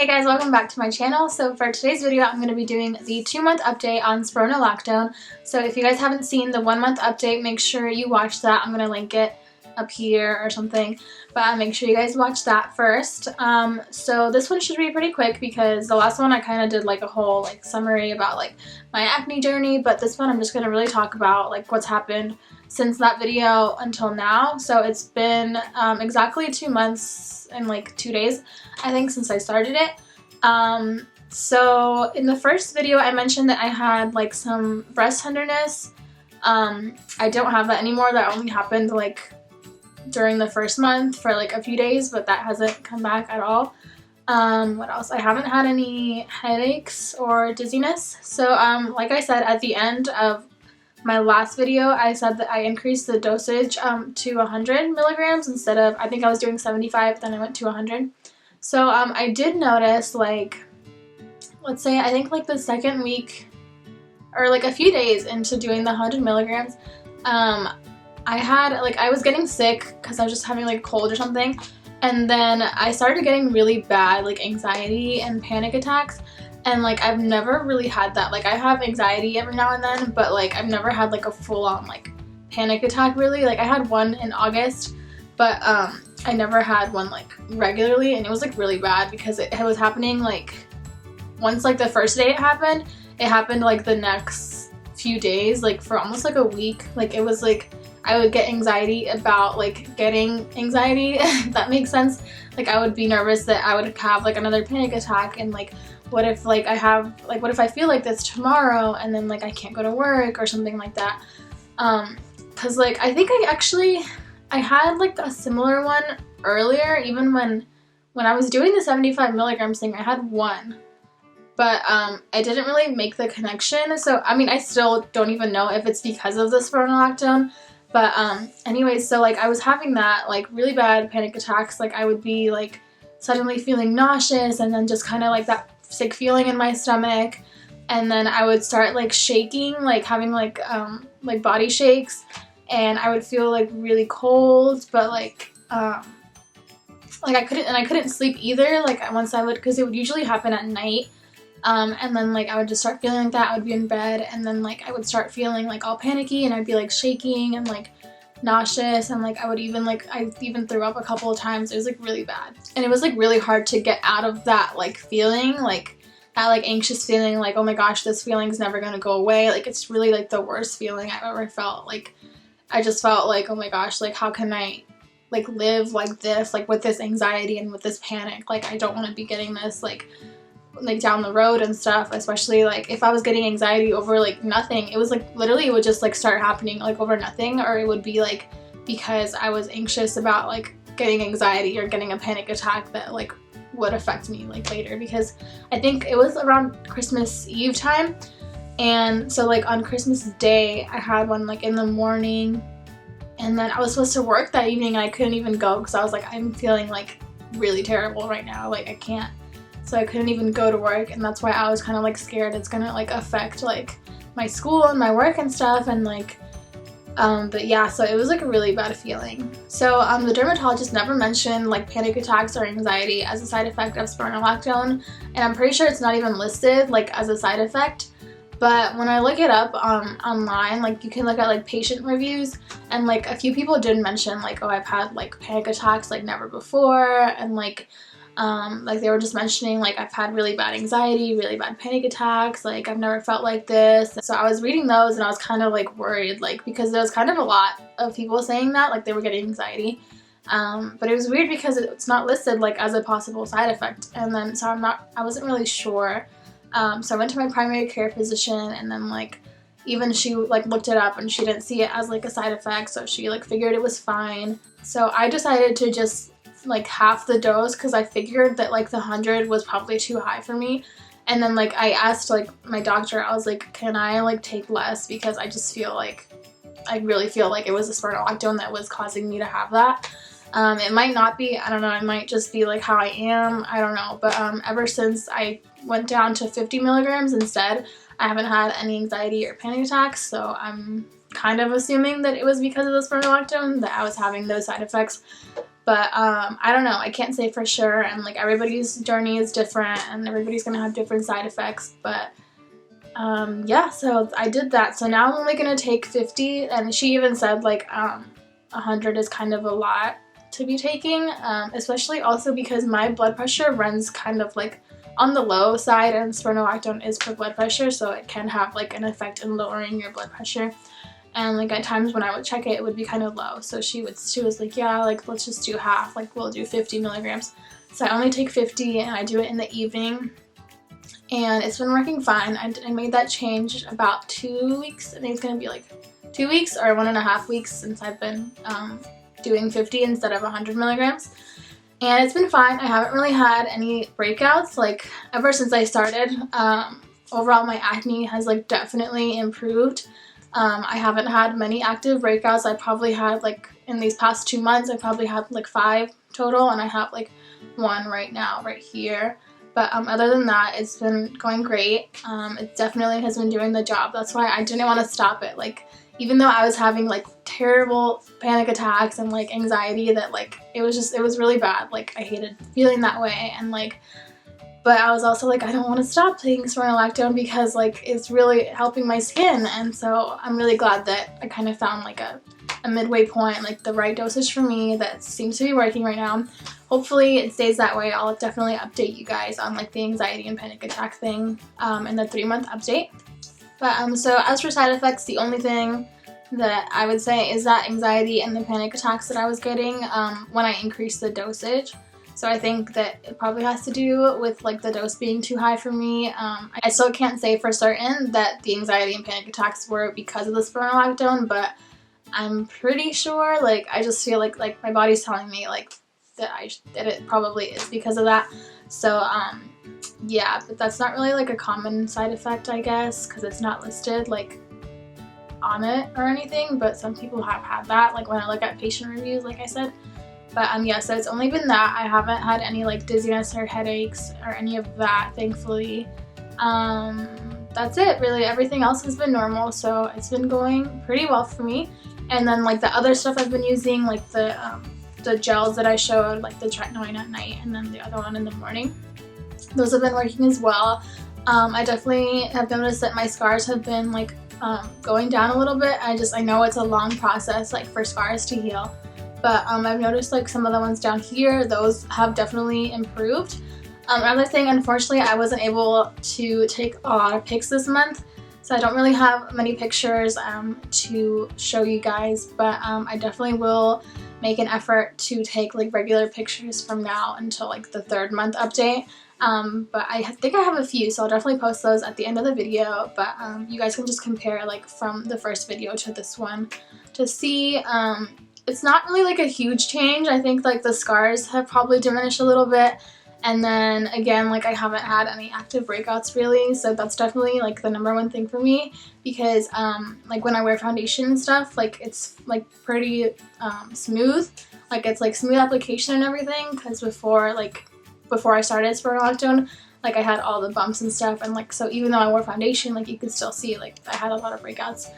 Hey guys, welcome back to my channel. So for today's video, I'm going to be doing the 2-month update on Spironolactone. So if you guys haven't seen the 1-month update, make sure you watch that. I'm going to link it up here or something, but make sure you guys watch that first. So this one should be pretty quick because the last one I kind of did like a whole summary about my acne journey, but this one I'm just going to really talk about what's happened since that video until now. So it's been exactly 2 months and 2 days, I think, since I started it. So in the first video I mentioned that I had some breast tenderness. I don't have that anymore. That only happened during the first month for a few days, but that hasn't come back at all. What else? I haven't had any headaches or dizziness. So like I said at the end of my last video, I said that I increased the dosage to 100 milligrams instead of, I think I was doing 75, then I went to 100. So I did notice let's say I think the second week or a few days into doing the 100 milligrams, I had I was getting sick because I was just having a cold or something, and then I started getting really bad anxiety and panic attacks. And I've never really had that. I have anxiety every now and then, but I've never had a full-on panic attack really. I had one in August, but I never had one regularly, and it was really bad because it was happening once the first day it happened the next few days, for almost a week. It was I would get anxiety about getting anxiety, if that makes sense. I would be nervous that I would have another panic attack, and what if I have what if I feel like this tomorrow and then I can't go to work or something like that. Cause I think I had a similar one earlier, even when I was doing the 75 milligrams thing. I had one, but I didn't really make the connection. So I mean, I still don't even know if it's because of the spironolactone. But anyways, so I was having that really bad panic attacks. I would be suddenly feeling nauseous, and then just kind of that sick feeling in my stomach, and then I would start shaking, having body shakes, and I would feel really cold, but I couldn't sleep either. Once I would, because it would usually happen at night. And then I would just start feeling that. I would be in bed, and then I would start feeling all panicky, and I'd be shaking and nauseous, and I would even I even threw up a couple of times. It was really bad, and it was really hard to get out of that feeling, that anxious feeling, oh my gosh, this feeling's never gonna go away. It's really the worst feeling I've ever felt. I just felt oh my gosh, how can I live like this, with this anxiety and with this panic. I don't want to be getting this down the road and stuff, especially if I was getting anxiety over nothing. It was literally it would just start happening over nothing, or it would be because I was anxious about getting anxiety or getting a panic attack that would affect me later. Because I think it was around Christmas Eve time, and so on Christmas Day I had one in the morning, and then I was supposed to work that evening, and I couldn't even go because I was I'm feeling really terrible right now, I can't. So I couldn't even go to work, and that's why I was kind of scared it's gonna affect my school and my work and stuff, and but yeah, so it was a really bad feeling. So the dermatologist never mentioned panic attacks or anxiety as a side effect of spironolactone, and I'm pretty sure it's not even listed as a side effect. But when I look it up online, you can look at patient reviews, and a few people did mention oh, I've had panic attacks never before, and they were just mentioning I've had really bad anxiety, really bad panic attacks, I've never felt like this. So I was reading those, and I was kind of worried, because there was kind of a lot of people saying that they were getting anxiety, but it was weird because it's not listed as a possible side effect. And then so I wasn't really sure. So I went to my primary care physician, and then even she looked it up, and she didn't see it as a side effect, so she figured it was fine. So I decided to just half the dose, because I figured that the 100 was probably too high for me. And then I asked my doctor, I was can I take less, because I just feel I really feel it was the spironolactone that was causing me to have that. It might not be, I don't know, it might just be how I am, I don't know. But ever since I went down to 50 milligrams instead, I haven't had any anxiety or panic attacks. So I'm kind of assuming that it was because of the spironolactone that I was having those side effects. But I don't know, I can't say for sure, and like everybody's journey is different and everybody's gonna have different side effects, but yeah, so I did that. So now I'm only gonna take 50, and she even said like 100 is kind of a lot to be taking, especially also because my blood pressure runs kind of like on the low side, and spironolactone is for blood pressure, so it can have like an effect in lowering your blood pressure. And like at times when I would check it, it would be kind of low. So she was like, yeah, like let's just do half, like we'll do 50 milligrams. So I only take 50 and I do it in the evening, and it's been working fine. I made that change about 2 weeks. I think it's gonna be like 2 weeks or 1.5 weeks since I've been doing 50 instead of 100 milligrams. And it's been fine. I haven't really had any breakouts like ever since I started. Overall my acne has like definitely improved. I haven't had many active breakouts. I probably had like in these past 2 months, I probably had like 5 total, and I have like 1 right now, right here. But other than that, it's been going great. It definitely has been doing the job. That's why I didn't want to stop it. Like, even though I was having like terrible panic attacks and like anxiety, that like it was really bad. Like I hated feeling that way, and like, but I was also like, I don't want to stop taking spironolactone because like it's really helping my skin. And so I'm really glad that I kind of found like a midway point, like the right dosage for me that seems to be working right now. Hopefully it stays that way. I'll definitely update you guys on like the anxiety and panic attack thing in the 3-month update. But so as for side effects, the only thing that I would say is that anxiety and the panic attacks that I was getting when I increased the dosage. So I think that it probably has to do with like the dose being too high for me. I still can't say for certain that the anxiety and panic attacks were because of the spironolactone, but I'm pretty sure, like I just feel like my body's telling me like that it probably is because of that. So yeah, but that's not really like a common side effect, I guess, because it's not listed like on it or anything, but some people have had that, like when I look at patient reviews, like I said. But yeah, so it's only been that. I haven't had any like dizziness or headaches or any of that, thankfully. That's it, really. Everything else has been normal, so it's been going pretty well for me. And then like the other stuff I've been using, like the gels that I showed, like the tretinoin at night and then the other one in the morning, those have been working as well. I definitely have noticed that my scars have been like going down a little bit. I know it's a long process like for scars to heal. But I've noticed like some of the ones down here, those have definitely improved. Another thing, unfortunately, I wasn't able to take a lot of pics this month, so I don't really have many pictures to show you guys, but I definitely will make an effort to take like regular pictures from now until like the 3rd month update. But I think I have a few, so I'll definitely post those at the end of the video, but you guys can just compare like from the first video to this one to see. It's not really like a huge change. I think like the scars have probably diminished a little bit, and then again, like I haven't had any active breakouts really, so that's definitely like the #1 thing for me, because like when I wear foundation and stuff, like it's like pretty smooth, like it's like smooth application and everything, because before I started spironolactone, like I had all the bumps and stuff, and like so even though I wore foundation, like you could still see like I had a lot of breakouts.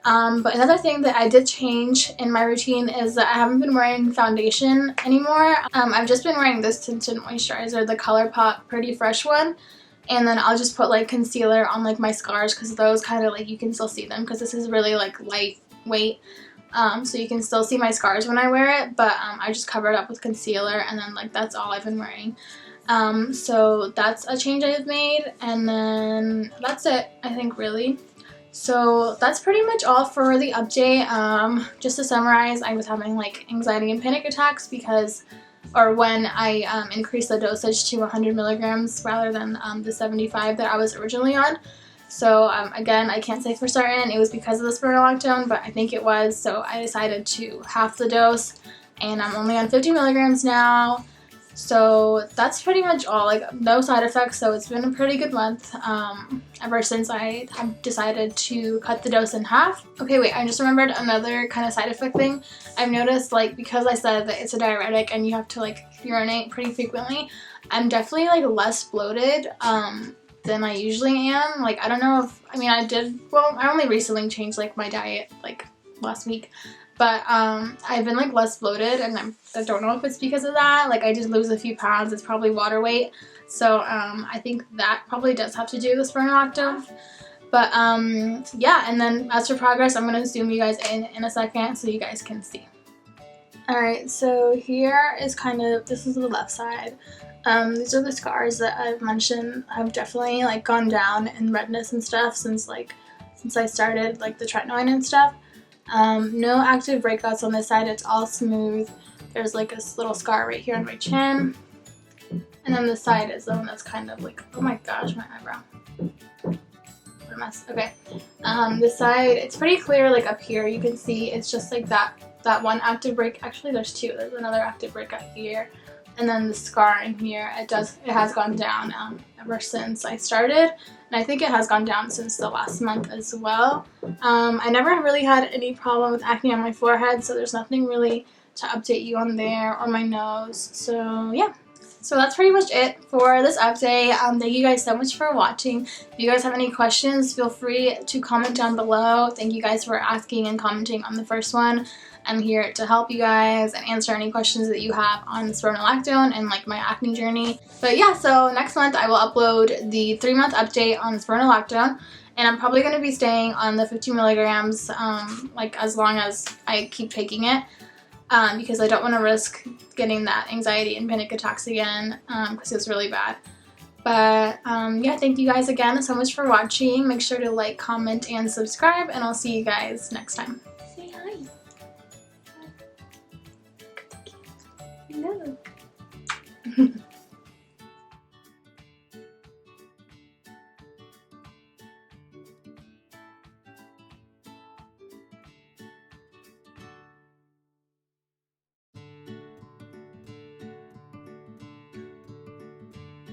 But another thing that I did change in my routine is that I haven't been wearing foundation anymore. I've just been wearing this tinted moisturizer, the ColourPop Pretty Fresh one, and then I'll just put like concealer on like my scars, because those kind of like you can still see them, because this is really like lightweight, so you can still see my scars when I wear it, but I just cover it up with concealer, and then like that's all I've been wearing. So that's a change I've made, and then that's it, I think, really. So that's pretty much all for the update. Just to summarize, I was having like anxiety and panic attacks when I increased the dosage to 100 milligrams rather than the 75 that I was originally on. So again, I can't say for certain it was because of the spironolactone, but I think it was, so I decided to half the dose, and I'm only on 50 milligrams now. So that's pretty much all, like no side effects, so it's been a pretty good month ever since I have decided to cut the dose in half. Okay, wait, I just remembered another kind of side effect thing. I've noticed, like, because I said that it's a diuretic and you have to like urinate pretty frequently, I'm definitely like less bloated than I usually am. Like, I don't know if, I mean, I only recently changed like my diet like last week. But I've been like less bloated, and I don't know if it's because of that. Like I did lose a few pounds. It's probably water weight. So I think that probably does have to do with spironolactone. But yeah, and then as for progress, I'm going to zoom you guys in a second so you guys can see. Alright, so here is this is the left side. These are the scars that I've mentioned have definitely like gone down in redness and stuff since I started like the tretinoin and stuff. No active breakouts on this side, it's all smooth. There's like this little scar right here on my chin. And then this side is the one that's kind of like, oh my gosh, my eyebrow. What a mess. Okay. This side, it's pretty clear like up here. You can see it's just like that one active break. Actually, there's two. There's another active breakout here. And then the scar in here, it has gone down ever since I started. And I think it has gone down since the last month as well. I never really had any problem with acne on my forehead, so there's nothing really to update you on there, or my nose. So yeah. So that's pretty much it for this update. Thank you guys so much for watching. If you guys have any questions, feel free to comment down below. Thank you guys for asking and commenting on the first one. I'm here to help you guys and answer any questions that you have on spironolactone and like my acne journey. But yeah, so next month I will upload the 3-month update on spironolactone, and I'm probably going to be staying on the 50 milligrams like as long as I keep taking it, because I don't want to risk getting that anxiety and panic attacks again, because it's really bad. But yeah, thank you guys again so much for watching. Make sure to like, comment, and subscribe, and I'll see you guys next time. Say hi. No.